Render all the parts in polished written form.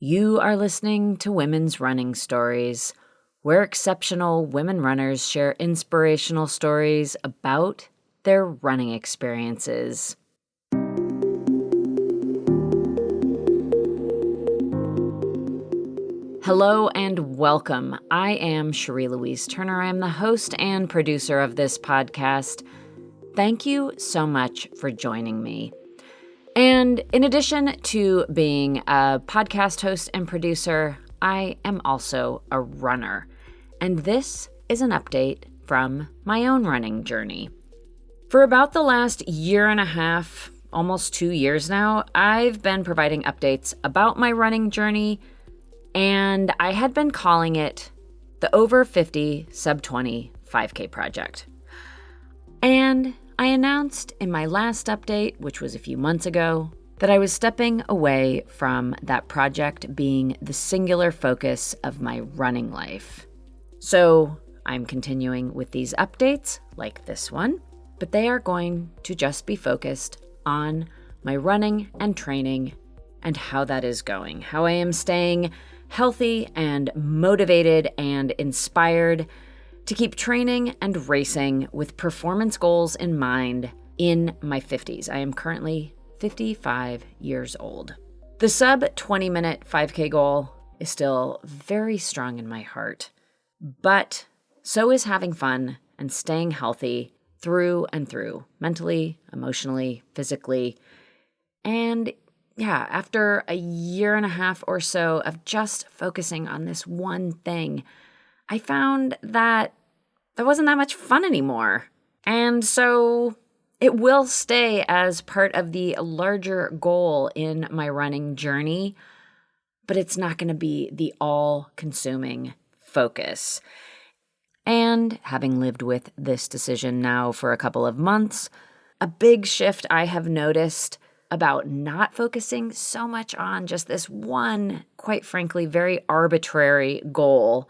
You are listening to Women's Running Stories, where exceptional women runners share inspirational stories about their running experiences. Hello and welcome. I am Cherie Louise Turner. I am the host and producer of this podcast. Thank you so much for joining me. And in addition to being a podcast host and producer, I am also a runner. And this is an update from my own running journey. For about the last year and a half, almost 2 years now, I've been providing updates about my running journey, and I had been calling it the Over 50 Sub 20 5K Project. And I announced in my last update, which was a few months ago, that I was stepping away from that project being the singular focus of my running life. So I'm continuing with these updates, like this one, but they are going to just be focused on my running and training and how that is going, how I am staying healthy and motivated and inspired to keep training and racing with performance goals in mind in my 50s. I am currently 55 years old. The sub 20-minute 5K goal is still very strong in my heart, but so is having fun and staying healthy through and through, mentally, emotionally, physically. And after a year and a half or so of just focusing on this one thing, I found that wasn't that much fun anymore. And so it will stay as part of the larger goal in my running journey, but it's not going to be the all-consuming focus. And having lived with this decision now for a couple of months, a big shift I have noticed about not focusing so much on just this one, quite frankly, very arbitrary goal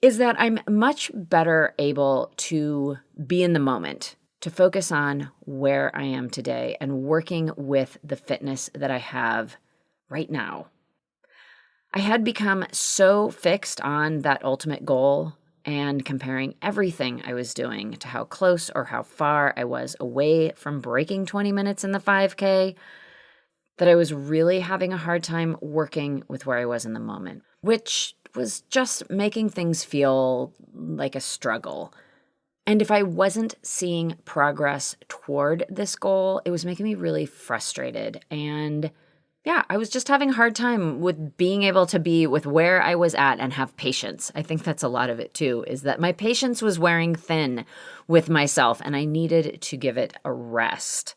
is that I'm much better able to be in the moment, to focus on where I am today and working with the fitness that I have right now. I had become so fixed on that ultimate goal and comparing everything I was doing to how close or how far I was away from breaking 20 minutes in the 5K that I was really having a hard time working with where I was in the moment, which was just making things feel like a struggle. And if I wasn't seeing progress toward this goal, it was making me really frustrated. And I was just having a hard time with being able to be with where I was at and have patience. I think that's a lot of it too, is that my patience was wearing thin with myself and I needed to give it a rest.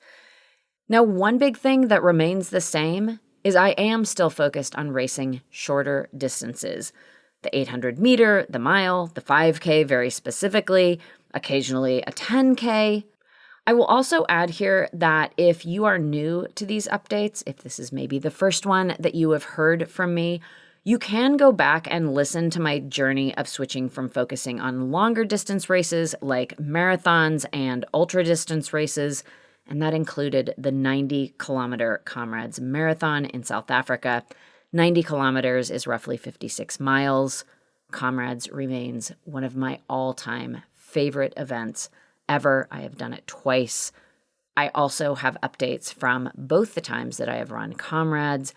Now, one big thing that remains the same is I am still focused on racing shorter distances. The 800 meter, the mile, the 5K very specifically, occasionally a 10K. I will also add here that if you are new to these updates, if this is maybe the first one that you have heard from me, you can go back and listen to my journey of switching from focusing on longer distance races like marathons and ultra distance races, and that included the 90-kilometer Comrades Marathon in South Africa. 90 kilometers is roughly 56 miles. Comrades remains one of my all-time favorite events ever. I have done it twice. I also have updates from both the times that I have run Comrades.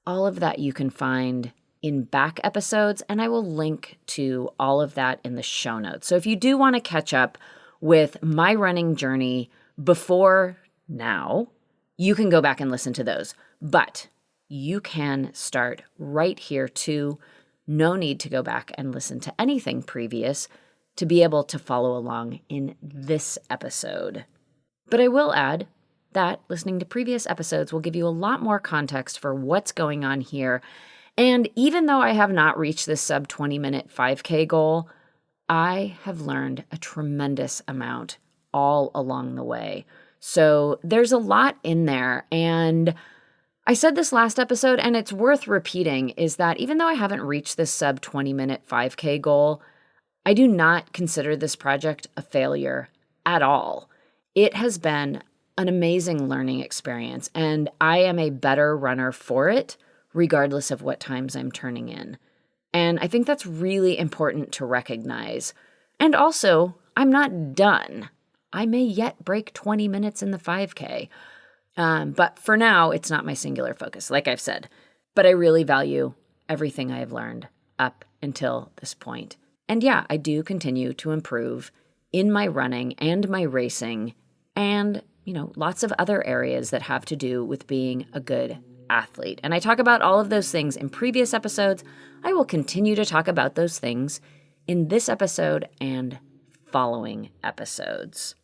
All of that you can find in back episodes, and I will link to all of that in the show notes. So if you do want to catch up with my running journey before now, you can go back and listen to those. But you can start right here too. No need to go back and listen to anything previous to be able to follow along in this episode. But I will add that listening to previous episodes will give you a lot more context for what's going on here. And even though I have not reached this sub 20-minute 5K goal, I have learned a tremendous amount all along the way. So there's a lot in there. And I said this last episode, and it's worth repeating, is that even though I haven't reached this sub 20-minute 5K goal, I do not consider this project a failure at all. It has been an amazing learning experience, and I am a better runner for it regardless of what times I'm turning in. And I think that's really important to recognize. And also, I'm not done. I may yet break 20 minutes in the 5K. But for now, it's not my singular focus, like I've said. But I really value everything I have learned up until this point. And yeah, I do continue to improve in my running and my racing and, lots of other areas that have to do with being a good athlete. And I talk about all of those things in previous episodes. I will continue to talk about those things in this episode and following episodes.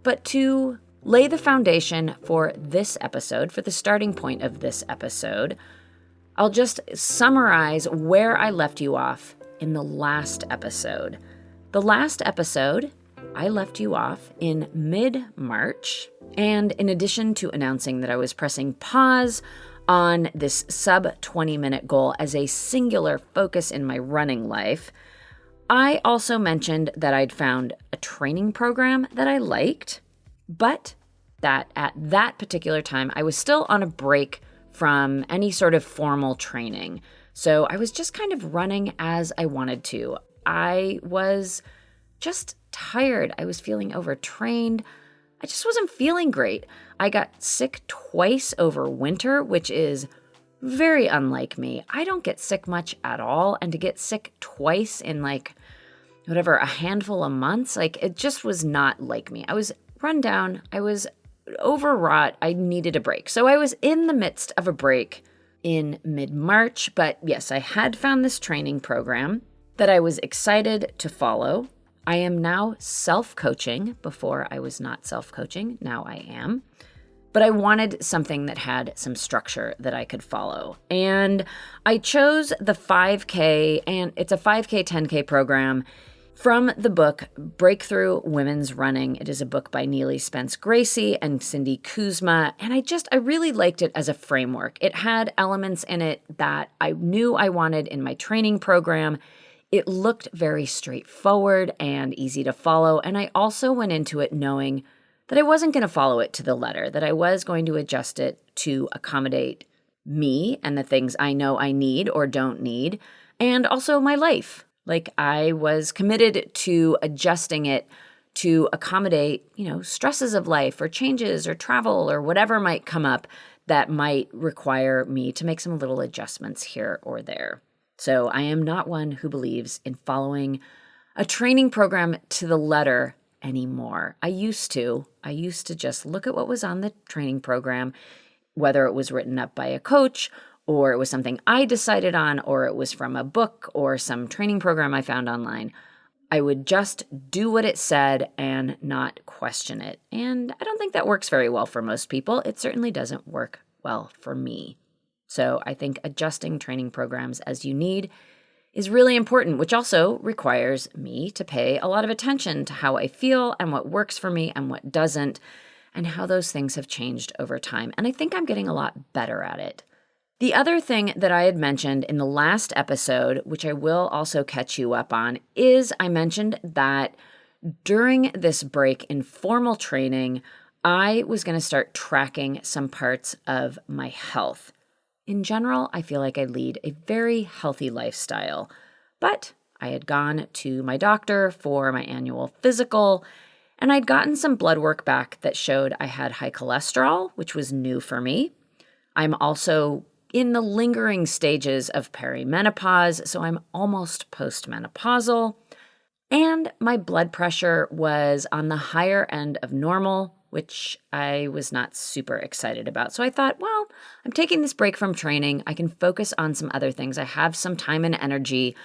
But to lay the foundation for this episode, for the starting point of this episode, I'll just summarize where I left you off in the last episode. The last episode, I left you off in mid-March, and in addition to announcing that I was pressing pause on this sub-20-minute goal as a singular focus in my running life, I also mentioned that I'd found a training program that I liked, but that at that particular time, I was still on a break from any sort of formal training. So I was just kind of running as I wanted to. I was just tired. I was feeling overtrained. I just wasn't feeling great. I got sick twice over winter, which is very unlike me. I don't get sick much at all. And to get sick twice in a handful of months, it just was not like me. I was run down. I was overwrought. I needed a break. So I was in the midst of a break in mid-March, but yes, I had found this training program that I was excited to follow. I am now self-coaching. Before I was not self-coaching. Now I am. But I wanted something that had some structure that I could follow. And I chose the 5K, and it's a 5K, 10K program from the book Breakthrough Women's Running. It is a book by Neely Spence Gracie and Cindy Kuzma. And I really liked it as a framework. It had elements in it that I knew I wanted in my training program. It looked very straightforward and easy to follow. And I also went into it knowing that I wasn't going to follow it to the letter, that I was going to adjust it to accommodate me and the things I know I need or don't need, and also my life. I was committed to adjusting it to accommodate, stresses of life or changes or travel or whatever might come up that might require me to make some little adjustments here or there. So I am not one who believes in following a training program to the letter anymore. I used to just look at what was on the training program, whether it was written up by a coach or it was something I decided on, or it was from a book or some training program I found online. I would just do what it said and not question it. And I don't think that works very well for most people. It certainly doesn't work well for me. So I think adjusting training programs as you need is really important, which also requires me to pay a lot of attention to how I feel and what works for me and what doesn't, and how those things have changed over time. And I think I'm getting a lot better at it. The other thing that I had mentioned in the last episode, which I will also catch you up on, is I mentioned that during this break in formal training, I was going to start tracking some parts of my health. In general, I feel like I lead a very healthy lifestyle, but I had gone to my doctor for my annual physical, and I'd gotten some blood work back that showed I had high cholesterol, which was new for me. I'm also in the lingering stages of perimenopause, so I'm almost postmenopausal, and my blood pressure was on the higher end of normal, which I was not super excited about. So I thought, well, I'm taking this break from training. I can focus on some other things. I have some time and energy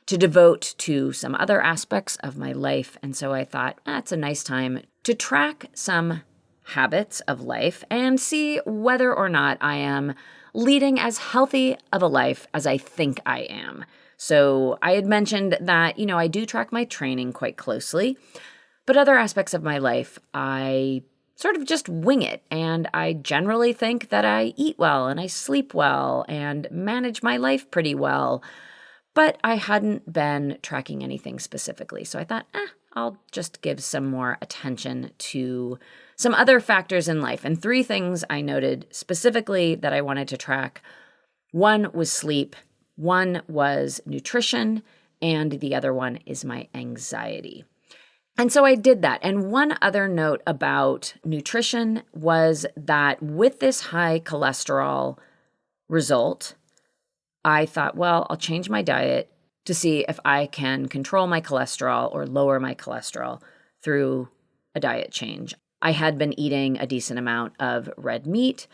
to devote to some other aspects of my life. And so I thought, it's a nice time to track some habits of life and see whether or not I am leading as healthy of a life as I think I am. So I had mentioned that, I do track my training quite closely, but other aspects of my life, I sort of just wing it. And I generally think that I eat well and I sleep well and manage my life pretty well. But I hadn't been tracking anything specifically. So I thought, I'll just give some more attention to some other factors in life. And 3 things I noted specifically that I wanted to track. 1 was sleep, 1 was nutrition, and the other one is my anxiety. And so I did that. And one other note about nutrition was that with this high cholesterol result, I thought, well, I'll change my diet to see if I can control my cholesterol or lower my cholesterol through a diet change. I had been eating a decent amount of red meat.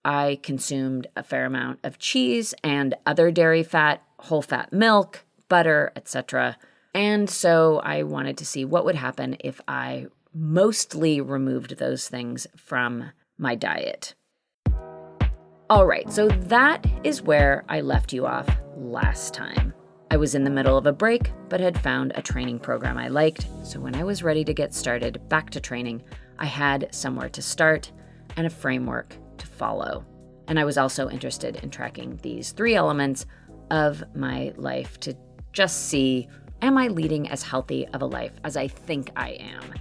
I consumed a fair amount of cheese and other dairy fat, whole fat milk, butter, etc. And so I wanted to see what would happen if I mostly removed those things from my diet. All right, so that is where I left you off last time. I was in the middle of a break, but had found a training program I liked. So when I was ready to get started back to training, I had somewhere to start and a framework to follow. And I was also interested in tracking these 3 elements of my life to just see, am I leading as healthy of a life as I think I am?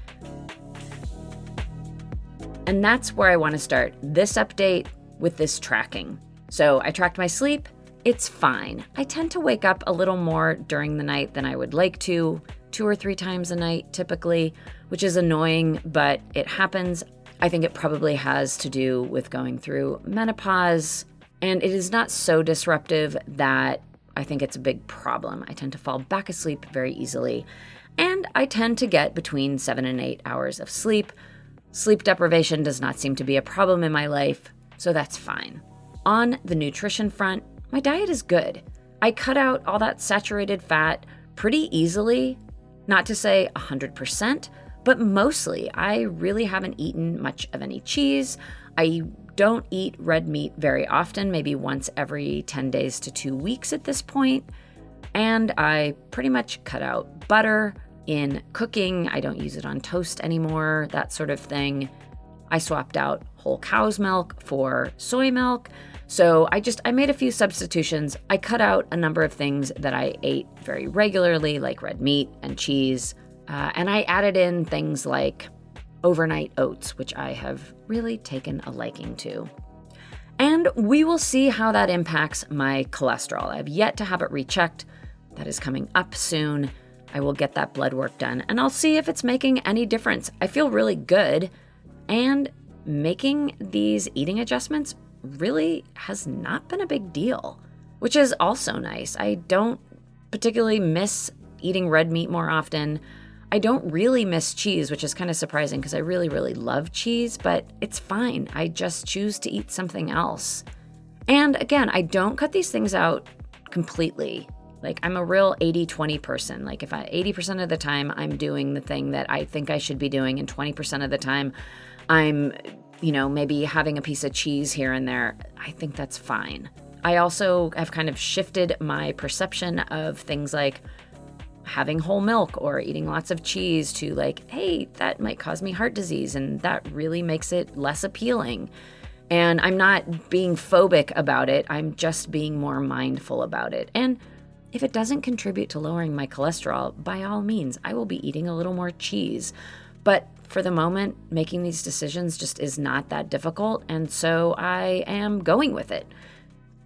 And that's where I want to start this update with this tracking. So I tracked my sleep. It's fine. I tend to wake up a little more during the night than I would like to, 2 or 3 times a night typically, which is annoying, but it happens. I think it probably has to do with going through menopause, and it is not so disruptive that I think it's a big problem. I tend to fall back asleep very easily, and I tend to get between 7 and 8 hours of sleep. Sleep deprivation does not seem to be a problem in my life, so that's fine. On the nutrition front, my diet is good. I cut out all that saturated fat pretty easily, not to say 100%, but mostly. I really haven't eaten much of any cheese. I don't eat red meat very often, maybe once every 10 days to 2 weeks at this point. And I pretty much cut out butter in cooking. I don't use it on toast anymore, that sort of thing. I swapped out whole cow's milk for soy milk. So I made a few substitutions. I cut out a number of things that I ate very regularly, like red meat and cheese. And I added in things like overnight oats, which I have really taken a liking to. And we will see how that impacts my cholesterol. I have yet to have it rechecked. That is coming up soon. I will get that blood work done, and I'll see if it's making any difference. I feel really good, and making these eating adjustments really has not been a big deal, which is also nice. I don't particularly miss eating red meat more often. I don't really miss cheese, which is kind of surprising because I really, really love cheese, but it's fine. I just choose to eat something else. And again, I don't cut these things out completely. Like, I'm a real 80-20 person. Like, if 80% of the time I'm doing the thing that I think I should be doing, and 20% of the time I'm maybe having a piece of cheese here and there, I think that's fine. I also have kind of shifted my perception of things like having whole milk or eating lots of cheese to like, hey, that might cause me heart disease, and that really makes it less appealing. And I'm not being phobic about it. I'm just being more mindful about it. And if it doesn't contribute to lowering my cholesterol, by all means, I will be eating a little more cheese. But for the moment, making these decisions just is not that difficult, and so I am going with it.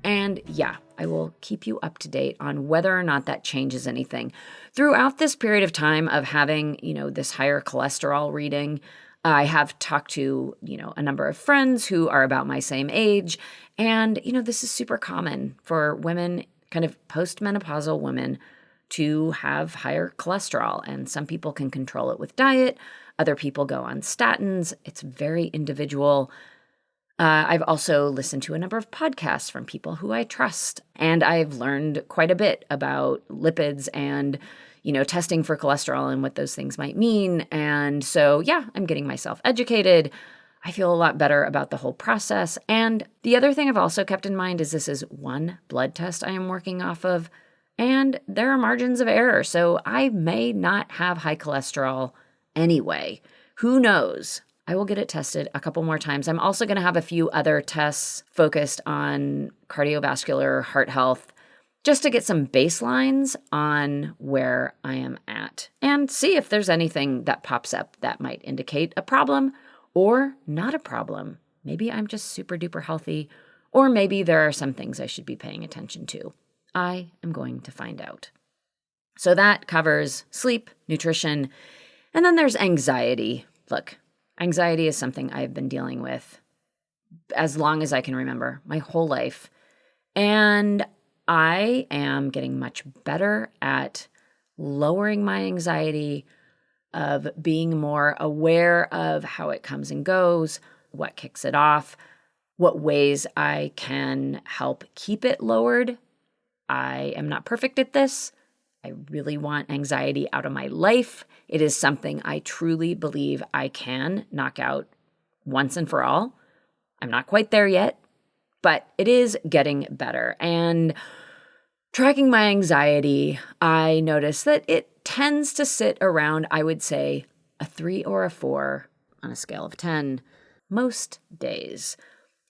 And yeah, I will keep you up to date on whether or not that changes anything. Throughout this period of time of having, this higher cholesterol reading, I have talked to, a number of friends who are about my same age, and, this is super common for women, kind of postmenopausal women, to have higher cholesterol, and some people can control it with diet. Other people go on statins. It's very individual. I've also listened to a number of podcasts from people who I trust, and I've learned quite a bit about lipids and, testing for cholesterol and what those things might mean. And so, yeah, I'm getting myself educated. I feel a lot better about the whole process. And the other thing I've also kept in mind is this is one blood test I am working off of, and there are margins of error. So I may not have high cholesterol anyway. Who knows? I will get it tested a couple more times. I'm also going to have a few other tests focused on cardiovascular, heart health, just to get some baselines on where I am at and see if there's anything that pops up that might indicate a problem or not a problem. Maybe I'm just super duper healthy, or maybe there are some things I should be paying attention to. I am going to find out. So that covers sleep, nutrition, and then there's anxiety. Look, anxiety is something I've been dealing with as long as I can remember, my whole life. And I am getting much better at lowering my anxiety, of being more aware of how it comes and goes, what kicks it off, what ways I can help keep it lowered. I am not perfect at this. I really want anxiety out of my life. It is something I truly believe I can knock out once and for all. I'm not quite there yet, but it is getting better. And tracking my anxiety, I notice that it tends to sit around, I would say, a 3 or a 4 on a scale of 10 most days.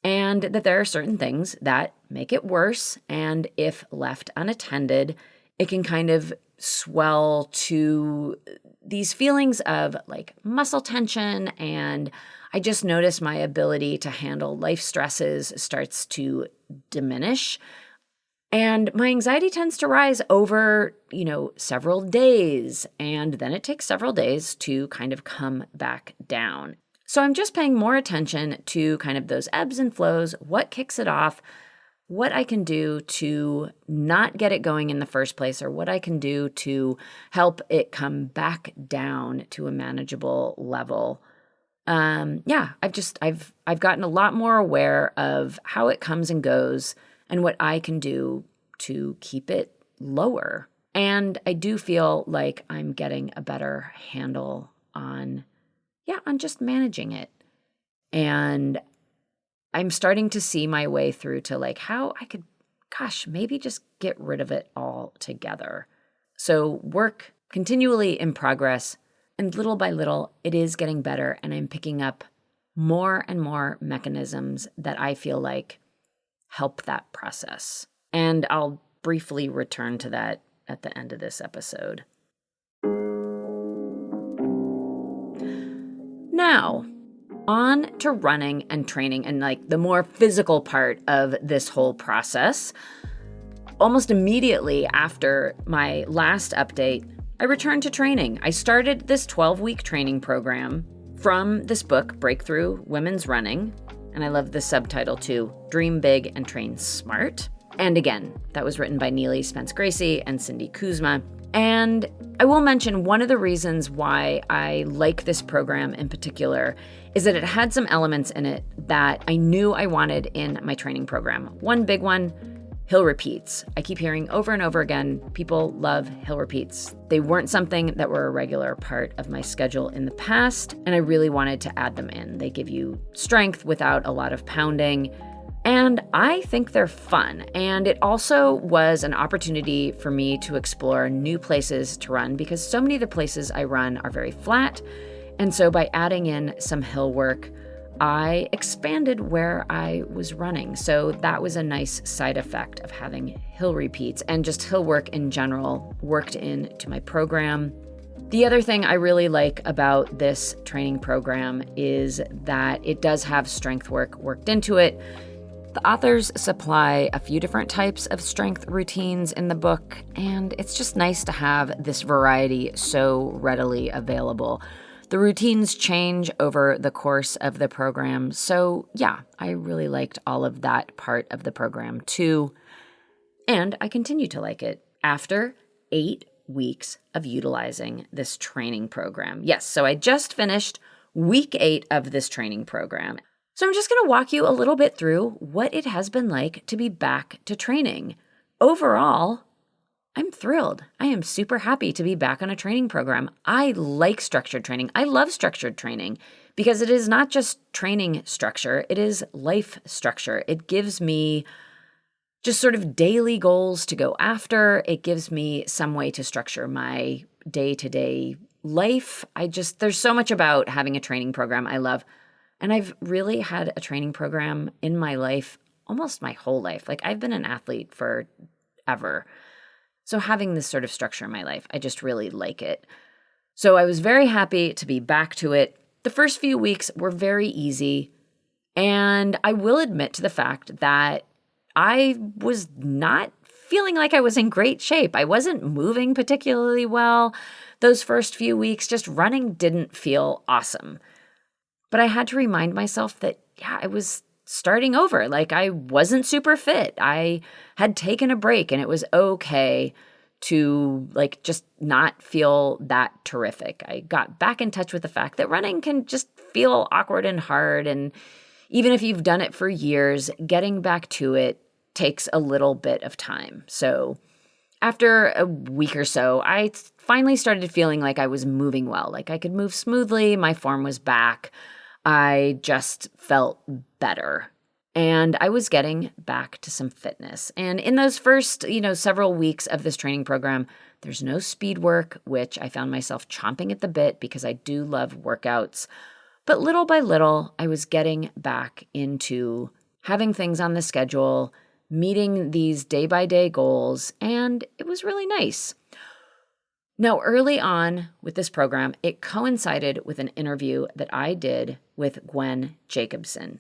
And that there are certain things that make it worse. And if left unattended, it can kind of swell to these feelings of like muscle tension. And I just notice my ability to handle life stresses starts to diminish. And my anxiety tends to rise over, several days. And then it takes several days to kind of come back down. So I'm just paying more attention to kind of those ebbs and flows, what kicks it off, what I can do to not get it going in the first place, or what I can do to help it come back down to a manageable level. I've gotten a lot more aware of how it comes and goes and what I can do to keep it lower. And I do feel like I'm getting a better handle on just managing it. And I'm starting to see my way through to like how I could, maybe just get rid of it all together. So work continually in progress, and little by little, it is getting better. And I'm picking up more and more mechanisms that I feel like help that process. And I'll briefly return to that at the end of this episode. Now, on to running and training and like the more physical part of this whole process. Almost immediately after my last update, I returned to training. I started this 12-week training program from this book, Breakthrough Women's Running. And I love the subtitle too, Dream Big and Train Smart. And again, that was written by Neely Spence Gracie and Cindy Kuzma. And I will mention one of the reasons why I like this program in particular is that it had some elements in it that I knew I wanted in my training program. One big one, hill repeats. I keep hearing over and over again, people love hill repeats. They weren't something that were a regular part of my schedule in the past, and I really wanted to add them in. They give you strength without a lot of pounding. And I think they're fun. And it also was an opportunity for me to explore new places to run because so many of the places I run are very flat. And so by adding in some hill work, I expanded where I was running. So that was a nice side effect of having hill repeats, and just hill work in general worked into my program. The other thing I really like about this training program is that it does have strength work worked into it. The authors supply a few different types of strength routines in the book, and it's just nice to have this variety so readily available. The routines change over the course of the program, so I really liked all of that part of the program too, and I continue to like it after 8 weeks of utilizing this training program. Yes, so I just finished week 8 of this training program. So I'm just going to walk you a little bit through what it has been like to be back to training. Overall, I'm thrilled. I am super happy to be back on a training program. I like structured training. I love structured training because it is not just training structure, it is life structure. It gives me just sort of daily goals to go after. It gives me some way to structure my day-to-day life. There's so much about having a training program I love. And I've really had a training program in my life almost my whole life. Like I've been an athlete for ever. So having this sort of structure in my life, I just really like it. So I was very happy to be back to it. The first few weeks were very easy. And I will admit to the fact that I was not feeling like I was in great shape. I wasn't moving particularly well. Those first few weeks, just running didn't feel awesome. But I had to remind myself that, I was starting over. Like, I wasn't super fit. I had taken a break, and it was okay to just not feel that terrific. I got back in touch with the fact that running can just feel awkward and hard. And even if you've done it for years, getting back to it takes a little bit of time. So after a week or so, I finally started feeling like I was moving well, like I could move smoothly. My form was back. I just felt better. And I was getting back to some fitness. And in those first, several weeks of this training program, there's no speed work, which I found myself chomping at the bit because I do love workouts. But little by little, I was getting back into having things on the schedule, meeting these day-by-day goals, and it was really nice. Now, early on with this program, it coincided with an interview that I did with Gwen Jacobson.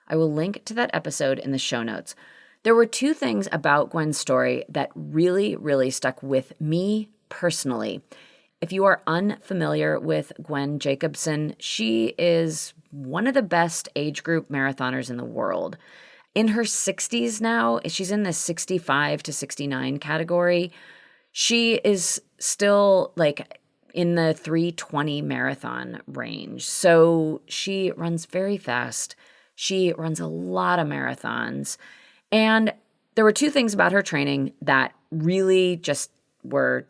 I will link to that episode in the show notes. There were two things about Gwen's story that really, really stuck with me personally. If you are unfamiliar with Gwen Jacobson, she is one of the best age group marathoners in the world. In her 60s now, she's in the 65 to 69 category. She is still in the 3:20 marathon range. So she runs very fast. She runs a lot of marathons. And there were two things about her training that really just were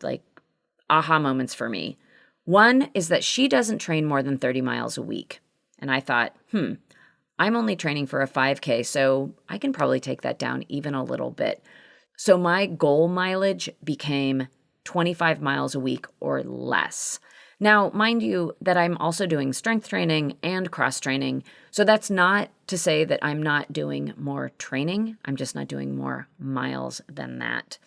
aha moments for me. One is that she doesn't train more than 30 miles a week. And I thought, I'm only training for a 5K, so I can probably take that down even a little bit. So my goal mileage became 25 miles a week or less. Now, mind you that I'm also doing strength training and cross training. So that's not to say that I'm not doing more training. I'm just not doing more miles than that.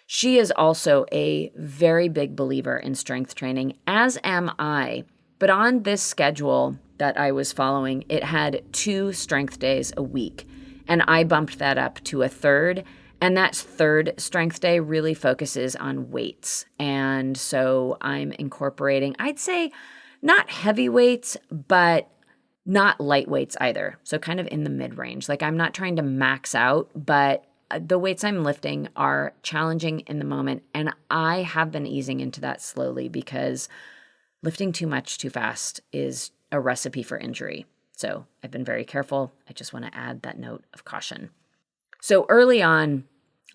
She is also a very big believer in strength training, as am I. But on this schedule that I was following, it had 2 strength days a week. And I bumped that up to a third. And that third strength day really focuses on weights. And so I'm incorporating, I'd say, not heavy weights, but not light weights either. So kind of in the mid-range. I'm not trying to max out, but the weights I'm lifting are challenging in the moment. And I have been easing into that slowly because lifting too much too fast is a recipe for injury. So I've been very careful. I just want to add that note of caution. So early on,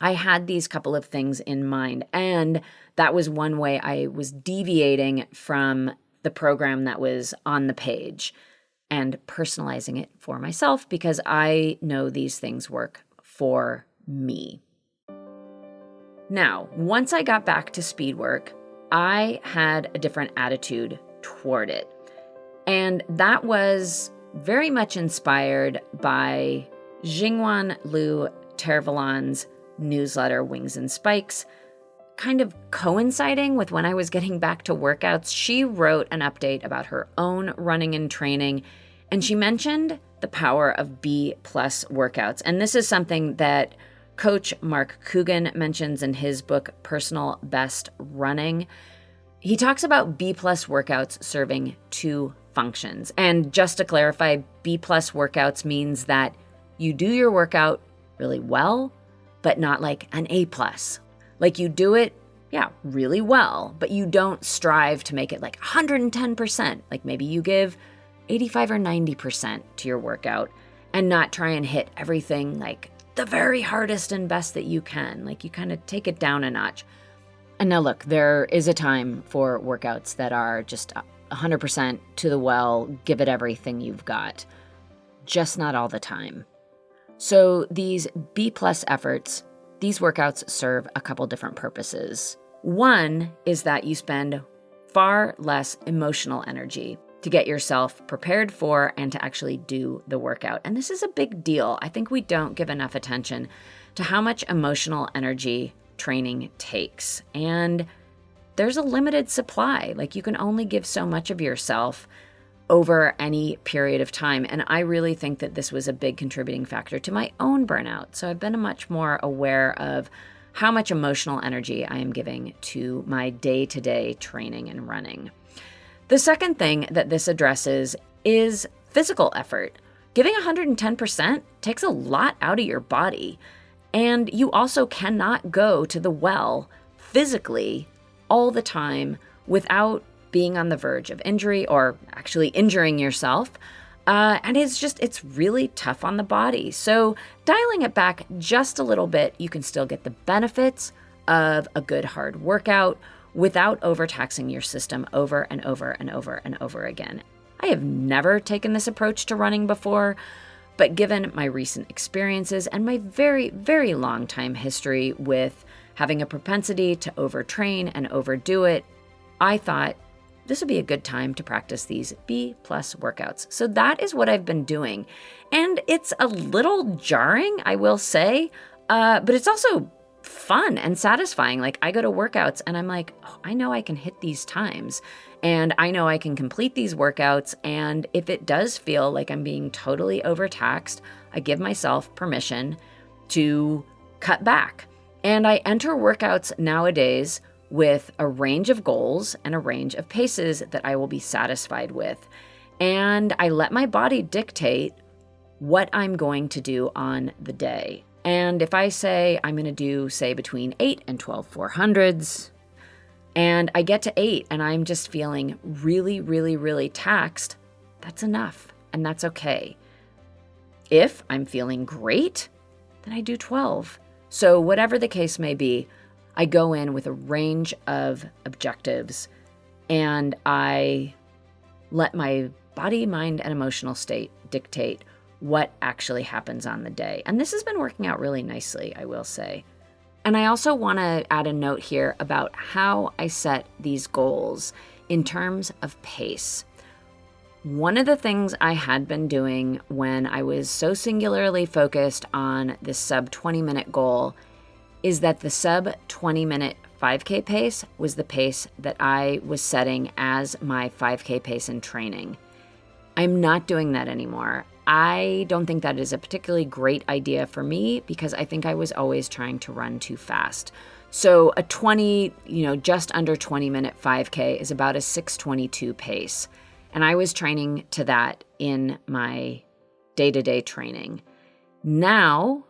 I had these couple of things in mind, and that was one way I was deviating from the program that was on the page and personalizing it for myself because I know these things work for me. Now, once I got back to speed work, I had a different attitude toward it. And that was very much inspired by Jingwan Liu Tervalan's newsletter, Wings and Spikes. Kind of coinciding with when I was getting back to workouts, she wrote an update about her own running and training, and she mentioned the power of B+ workouts. And this is something that Coach Mark Coogan mentions in his book, Personal Best Running. He talks about B+ workouts serving 2 functions. And just to clarify, B+ workouts means that you do your workout really well, but not like an A+. You do it, really well, but you don't strive to make it 110%. Maybe you give 85 or 90% to your workout and not try and hit everything the very hardest and best that you can. You kind of take it down a notch. And now look, there is a time for workouts that are just 100% to the well, give it everything you've got. Just not all the time. So these B+ efforts, these workouts serve a couple different purposes. One is that you spend far less emotional energy to get yourself prepared for and to actually do the workout. And this is a big deal. I think we don't give enough attention to how much emotional energy training takes. And there's a limited supply. Like, you can only give so much of yourself over any period of time. And I really think that this was a big contributing factor to my own burnout. So I've been much more aware of how much emotional energy I am giving to my day-to-day training and running. The second thing that this addresses is physical effort. Giving 110% takes a lot out of your body. And you also cannot go to the well physically all the time without being on the verge of injury or actually injuring yourself. And it's really tough on the body. So dialing it back just a little bit, you can still get the benefits of a good hard workout without overtaxing your system over and over and over and over again. I have never taken this approach to running before, but given my recent experiences and my very, very long time history with having a propensity to overtrain and overdo it, I thought this would be a good time to practice these B+ workouts. So that is what I've been doing. And it's a little jarring, I will say, but it's also fun and satisfying. Like, I go to workouts and I'm like, oh, I know I can hit these times and I know I can complete these workouts. And if it does feel like I'm being totally overtaxed, I give myself permission to cut back. And I enter workouts nowadays with a range of goals and a range of paces that I will be satisfied with. And I let my body dictate what I'm going to do on the day. And if I say I'm going to do, say, between 8 and 12 400s, and I get to 8 and I'm just feeling really, really, really taxed, that's enough. And that's okay. If I'm feeling great, then I do 12. So whatever the case may be, I go in with a range of objectives and I let my body, mind, and emotional state dictate what actually happens on the day. And this has been working out really nicely, I will say. And I also want to add a note here about how I set these goals in terms of pace. One of the things I had been doing when I was so singularly focused on this sub 20-minute goal is that the sub 20-minute 5K pace was the pace that I was setting as my 5K pace in training. I'm not doing that anymore. I don't think that is a particularly great idea for me because I think I was always trying to run too fast. So a 20, just under 20-minute 5K is about a 6:22 pace. And I was training to that in my day-to-day training. Now,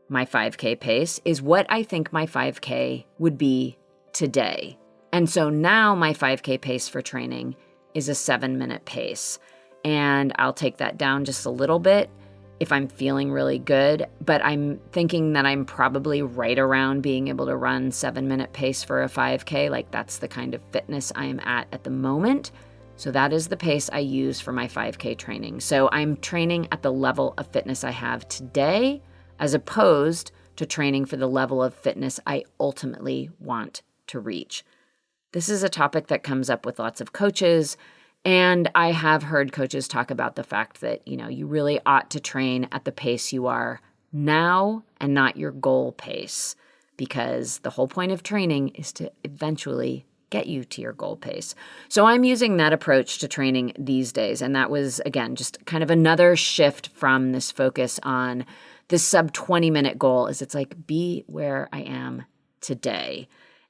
my 5K pace is what I think my 5K would be today. And so now my 5K pace for training is a 7-minute pace. And I'll take that down just a little bit if I'm feeling really good. But I'm thinking that I'm probably right around being able to run 7-minute pace for a 5K. Like, that's the kind of fitness I am at the moment. So that is the pace I use for my 5K training. So I'm training at the level of fitness I have today, as opposed to training for the level of fitness I ultimately want to reach. This is a topic that comes up with lots of coaches, and I have heard coaches talk about the fact that, you really ought to train at the pace you are now and not your goal pace, because the whole point of training is to eventually get you to your goal pace. So I'm using that approach to training these days, and that was, again, just kind of another shift from this focus on this sub 20-minute goal. Is it's like, be where I am today.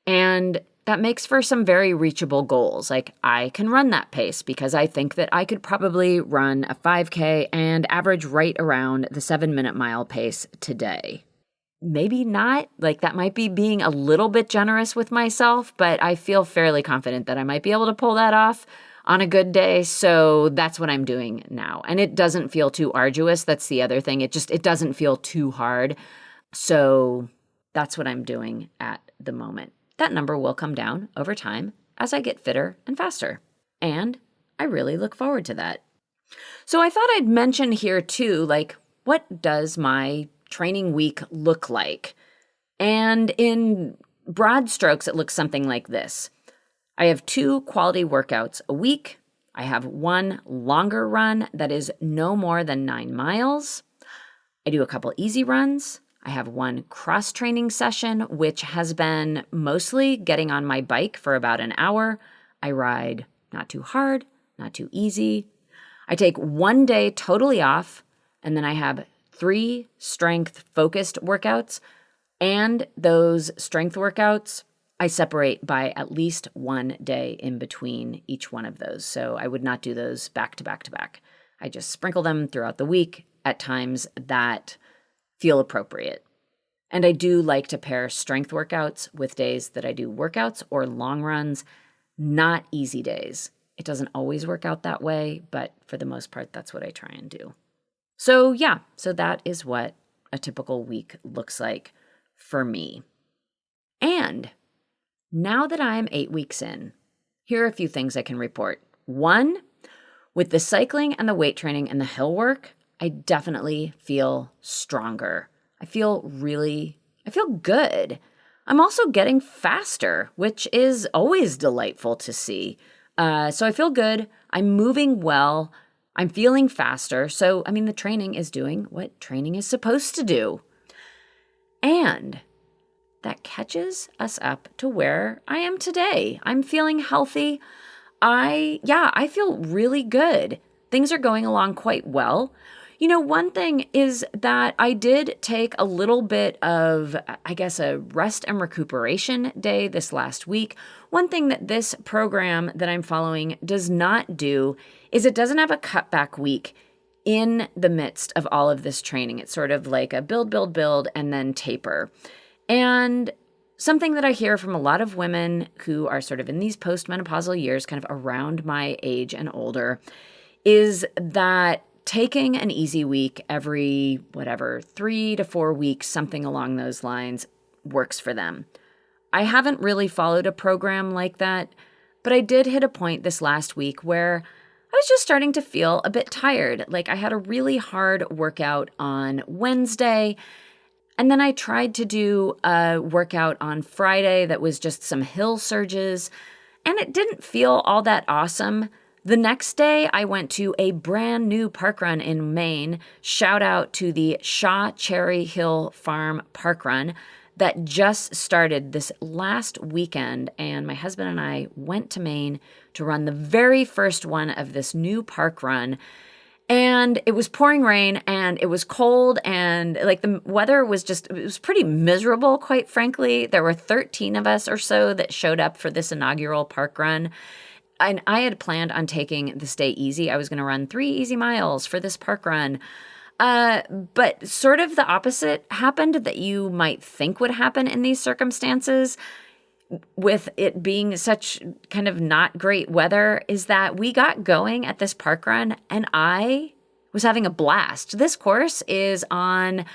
And that makes for some very reachable goals. Like, I can run that pace because I think that I could probably run a 5K and average right around the 7-minute mile pace today. Maybe not. Like, that might be being a little bit generous with myself, but I feel fairly confident that I might be able to pull that off on a good day. So that's what I'm doing now. And it doesn't feel too arduous. That's the other thing. It doesn't feel too hard. So that's what I'm doing at the moment. That number will come down over time as I get fitter and faster. And I really look forward to that. So I thought I'd mention here too, like, what does my training week look like? And in broad strokes, it looks something like this. I have 2 quality workouts a week. I have 1 longer run that is no more than 9 miles. I do a couple easy runs. I have one cross-training session, which has been mostly getting on my bike for about an hour. I ride not too hard, not too easy. I take one day totally off, and then I have 3 strength-focused workouts. And those strength workouts, I separate by at least 1 day in between each one of those. So I would not do those back to back to back. I just sprinkle them throughout the week at times that feel appropriate. And I do like to pair strength workouts with days that I do workouts or long runs, not easy days. It doesn't always work out that way, but for the most part, that's what I try and do. So that is what a typical week looks like for me. And now that I am 8 weeks in, here are a few things I can report. 1, with the cycling and the weight training and the hill work, I definitely feel stronger. I feel good. I'm also getting faster, which is always delightful to see. So I feel good. I'm moving well. I'm feeling faster. So, the training is doing what training is supposed to do. And that catches us up to where I am today. I'm feeling healthy. I feel really good. Things are going along quite well. One thing is that I did take a little bit of, a rest and recuperation day this last week. One thing that this program that I'm following does not do is it doesn't have a cutback week in the midst of all of this training. It's sort of like a build, and then taper. And something that I hear from a lot of women who are sort of in these postmenopausal years, kind of around my age and older, is that taking an easy week every, 3 to 4 weeks, something along those lines, works for them. I haven't really followed a program like that, but I did hit a point this last week where I was just starting to feel a bit tired. Like I had a really hard workout on Wednesday, and then I tried to do a workout on Friday that was just some hill surges, and it didn't feel all that awesome. The next day, I went to a brand new park run in Maine. Shout out to the Shaw Cherry Hill Farm Park Run that just started this last weekend. And my husband and I went to Maine to run the very first one of this new park run. And it was pouring rain and it was cold and the weather was it was pretty miserable, quite frankly. There were 13 of us or so that showed up for this inaugural park run. And I had planned on taking this day easy. I was going to run 3 easy miles for this park run. But sort of the opposite happened that you might think would happen in these circumstances with it being such kind of not great weather, is that we got going at this park run and I was having a blast. This course is on,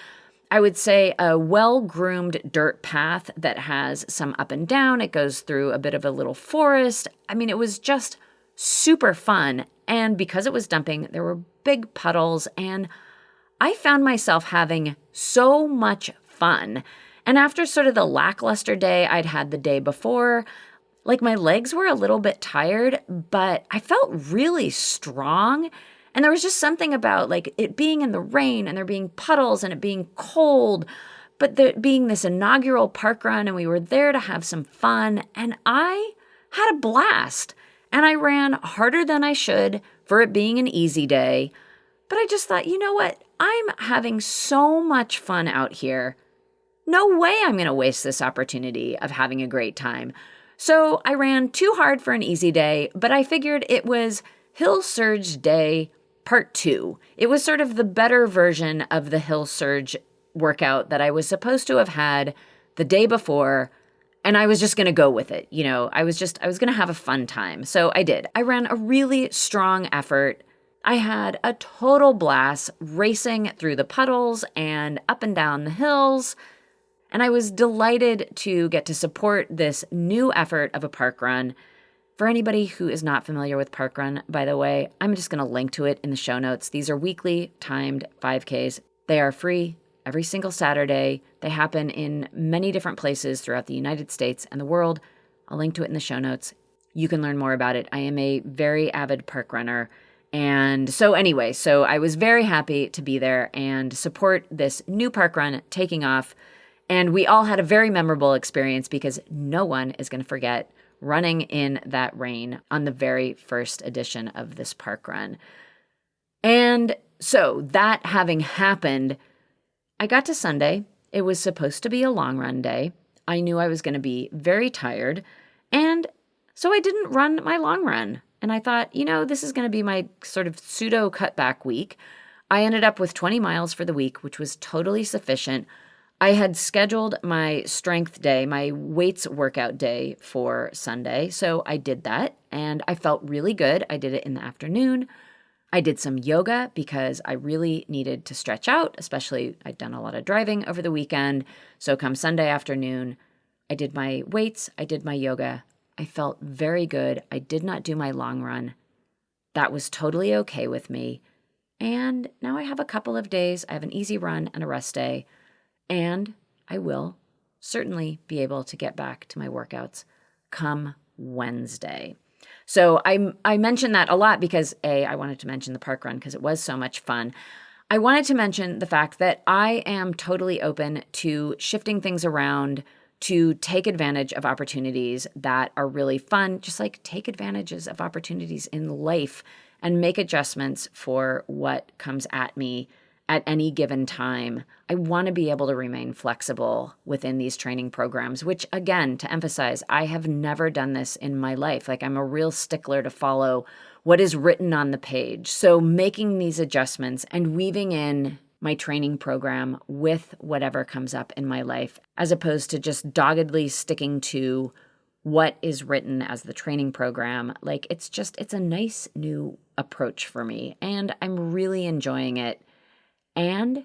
I would say, a well-groomed dirt path that has some up and down. It goes through a bit of a little forest. It was just super fun. And because it was dumping, there were big puddles, and I found myself having so much fun. And after sort of the lackluster day I'd had the day before, my legs were a little bit tired, but I felt really strong. And there was just something about it being in the rain and there being puddles and it being cold, but there being this inaugural park run and we were there to have some fun. And I had a blast and I ran harder than I should for it being an easy day. But I just thought, you know what? I'm having so much fun out here. No way I'm going to waste this opportunity of having a great time. So I ran too hard for an easy day, but I figured it was Hill Surge Day Part 2. It was sort of the better version of the Hill Surge workout that I was supposed to have had the day before, and I was just going to go with it. I was going to have a fun time. So I did. I ran a really strong effort. I had a total blast racing through the puddles and up and down the hills. And I was delighted to get to support this new effort of a park run. For anybody who is not familiar with park run, by the way, I'm just going to link to it in the show notes. These are weekly timed 5Ks. They are free every single Saturday. They happen in many different places throughout the United States and the world. I'll link to it in the show notes. You can learn more about it. I am a very avid park runner, And so anyway, so I was very happy to be there and support this new park run taking off. And we all had a very memorable experience because no one is going to forget running in that rain on the very first edition of this park run. And so that having happened, I got to Sunday. It was supposed to be a long run day. I knew I was going to be very tired. And so I didn't run my long run. And I thought, this is going to be my sort of pseudo cutback week. I ended up with 20 miles for the week, which was totally sufficient. I had scheduled my strength day, my weights workout day for Sunday. So I did that and I felt really good. I did it in the afternoon. I did some yoga because I really needed to stretch out, especially I'd done a lot of driving over the weekend. So come Sunday afternoon, I did my weights, I did my yoga. I felt very good. I did not do my long run. That was totally okay with me. And now I have a couple of days. I have an easy run and a rest day. And I will certainly be able to get back to my workouts come Wednesday. So I mentioned that a lot because I wanted to mention the park run because it was so much fun. I wanted to mention the fact that I am totally open to shifting things around to take advantage of opportunities that are really fun, just like take advantages of opportunities in life and make adjustments for what comes at me at any given time. I want to be able to remain flexible within these training programs, which again, to emphasize, I have never done this in my life. Like I'm a real stickler to follow what is written on the page. So making these adjustments and weaving in my training program with whatever comes up in my life, as opposed to just doggedly sticking to what is written as the training program. Like it's a nice new approach for me and I'm really enjoying it. And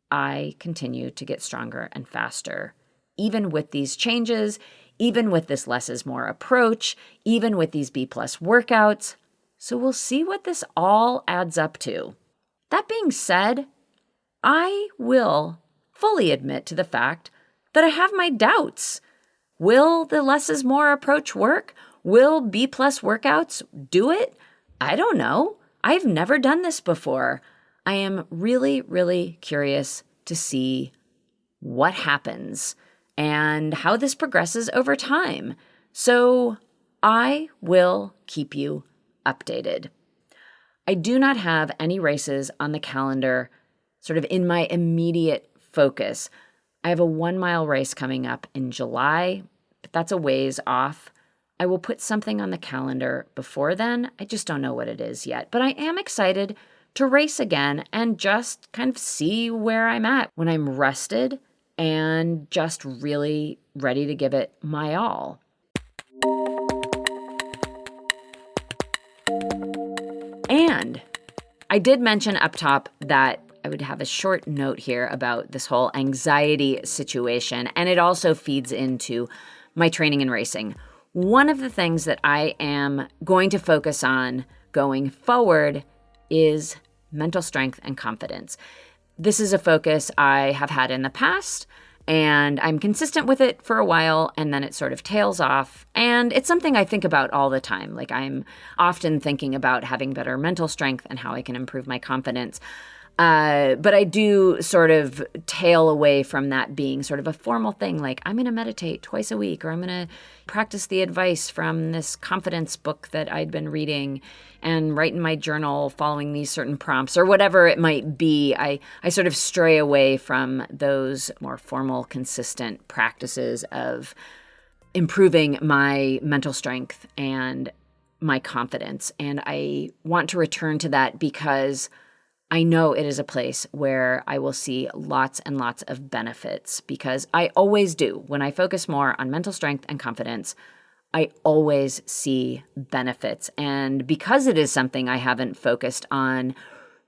I continue to get stronger and faster, even with these changes, even with this less is more approach, even with these B+ workouts. So we'll see what this all adds up to. That being said, I will fully admit to the fact that I have my doubts. Will the less is more approach work? Will B+ workouts do it? I don't know. I've never done this before. I am really, really curious to see what happens and how this progresses over time. So I will keep you updated. I do not have any races on the calendar sort of in my immediate focus. I have a 1-mile race coming up in July, but that's a ways off. I will put something on the calendar before then. I just don't know what it is yet, but I am excited to race again and just kind of see where I'm at when I'm rested and just really ready to give it my all. And I did mention up top that I would have a short note here about this whole anxiety situation, and it also feeds into my training and racing. One of the things that I am going to focus on going forward is mental strength and confidence. This is a focus I have had in the past, and I'm consistent with it for a while, and then it sort of tails off. And it's something I think about all the time. Like I'm often thinking about having better mental strength and how I can improve my confidence. But I do sort of tail away from that being sort of a formal thing. Like I'm going to meditate twice a week, or I'm going to practice the advice from this confidence book that I'd been reading and write in my journal following these certain prompts, or whatever it might be. I sort of stray away from those more formal, consistent practices of improving my mental strength and my confidence. And I want to return to that because I know it is a place where I will see lots and lots of benefits, because I always do. When I focus more on mental strength and confidence, I always see benefits. And because it is something I haven't focused on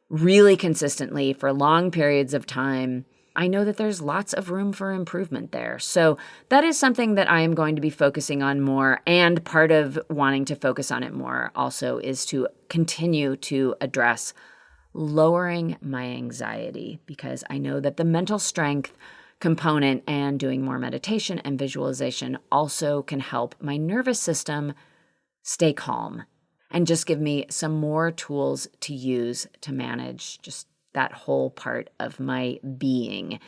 really consistently for long periods of time, I know that there's lots of room for improvement there. So that is something that I am going to be focusing on more. And part of wanting to focus on it more also is to continue to address lowering my anxiety, because I know that the mental strength component and doing more meditation and visualization also can help my nervous system stay calm. and just give me some more tools to use to manage just that whole part of my being.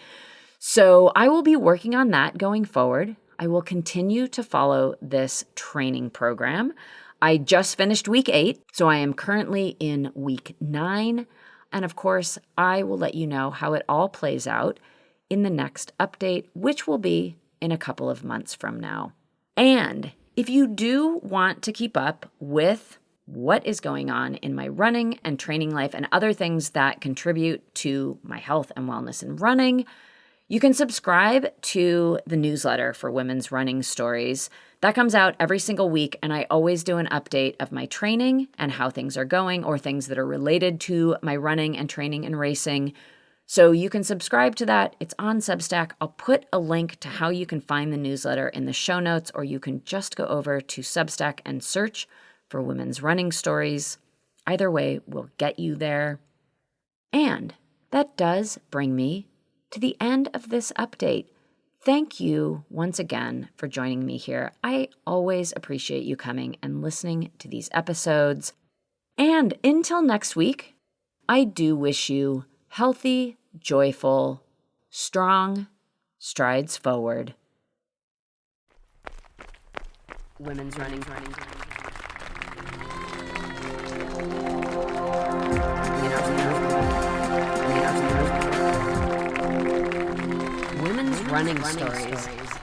So I will be working on that going forward. I will continue to follow this training program. I just finished week 8, so I am currently in week 9. And of course, I will let you know how it all plays out in the next update, which will be in a couple of months from now. And if you do want to keep up with what is going on in my running and training life and other things that contribute to my health and wellness in running, you can subscribe to the newsletter for Women's Running Stories. That comes out every single week, and I always do an update of my training and how things are going or things that are related to my running and training and racing. So you can subscribe to that. It's on Substack. I'll put a link to how you can find the newsletter in the show notes, or you can just go over to Substack and search for Women's Running Stories. Either way will get you there. And that does bring me to the end of this update. Thank you once again for joining me here. I always appreciate you coming and listening to these episodes. And until next week, I do wish you healthy, joyful, strong strides forward. Women's running. Women's running stories.